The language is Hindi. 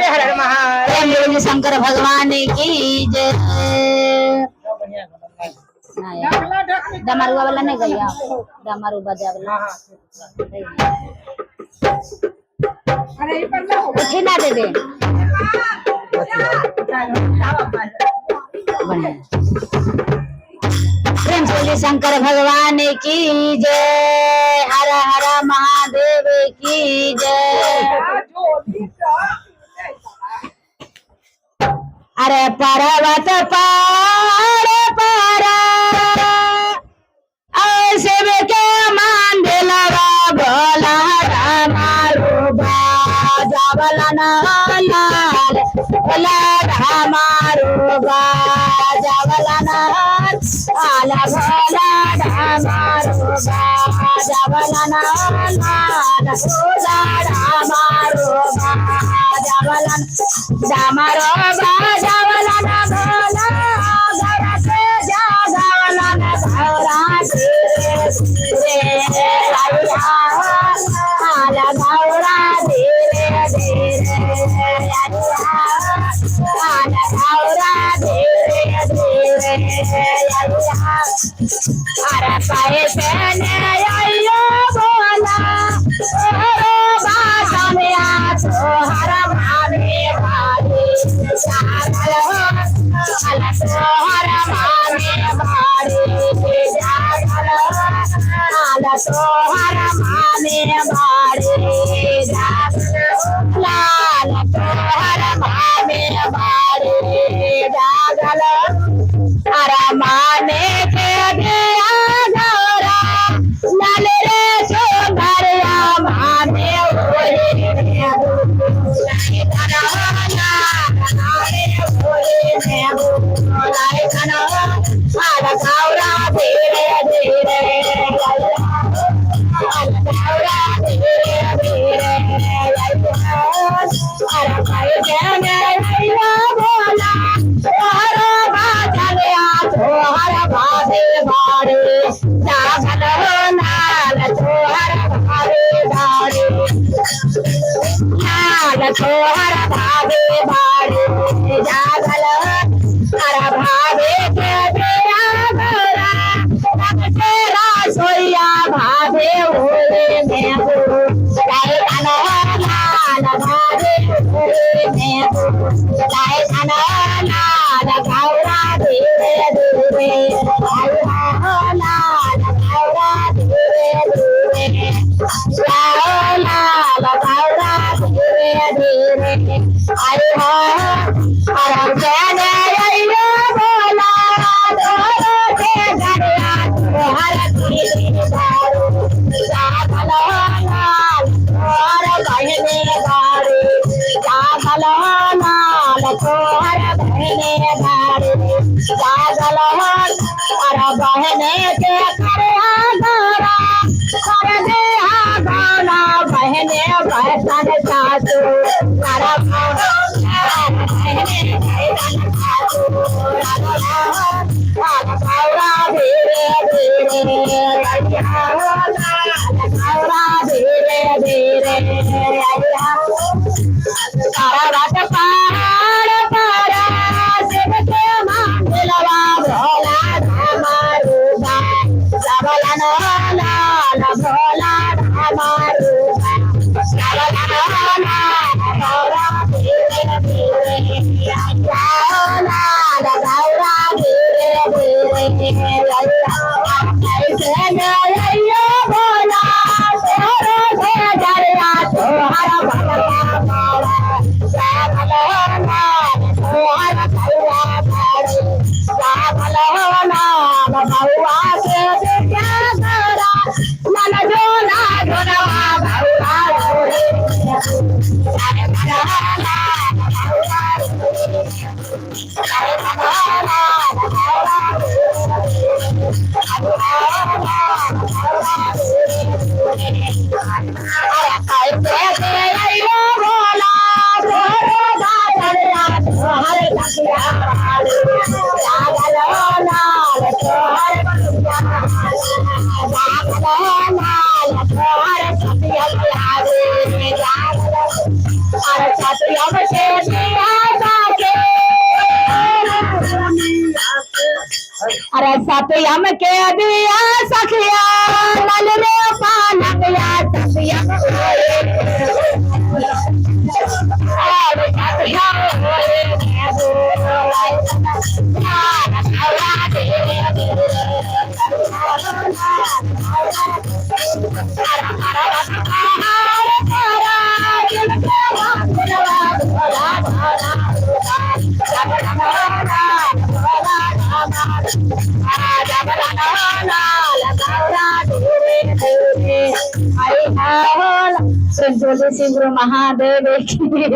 बोलिए शंकर भगवान की जय। डमरू वाला नहीं गया, डमरू बजा वाला उठी ना दे दे। प्रेम बोलिए शंकर भगवान की जय। हर हर महादेव की जय। अरे पर्वत पार पर शिव के मंदिलवा भोला मारू बाजावला नाल भोला मारू बाजावला नाल आला भोला मारू बाजावला नाल भोला मारू बाजावला जामारो बाजावला ना भोला घर से जागावला ना भौरा आला भौरा धीरे धीरे आला भौरा धीरे धीरे अरे पैसे ने आयो बोला बात में आ हर भाभी भाभी जागल अला सोहर भाभी भाभी जागल अला सोहर भाभी भाभी जागल लाल सोहर भाभी भाभी जागल अरे माने के दिया गौरा लाल रे सुंदरिया माने तोहर भाभी बाड़ी जागल अरे भाभी के दिया गौरा तेरा सोया भाभी भूले में लाई खाना लाल भाभी भूले में लाई खाना लाल गौरा धीरे धीरे लाल गौरा धीरे धीरे लाल गौरा धीरे धीरे आई हो अरे जाने आइयो बोला दोरो के गड़िया तोहर धीरे दारू जागल लाल तोहर बहने गाड़ी जागल लाल तोहर बहने गाड़ी जागल अरे बहने के करया गौरा कर दे गाना बहने बहन सासू कर बहने सासू गौरा धीरे धीरे गौरा धीरे धीरे पर्वत पहाड़ पर शिव के मंदिलवा भोला मारू बाजावला नाल भोला मारू बाजावला नाल गौरा धीरे धीरे लाल गौरा धीरे धीरे ऐसे आइयो बोला तोरो से जरिया तोहर भगवा मारा जागल नाल तोहर भगवा मारी जागल नाल भगवा के क्या गौरा मन जोला जोला अरे सत्यम के दिया सखिया लाल रे पालकिया सत्यम अरे सखिया महादेव की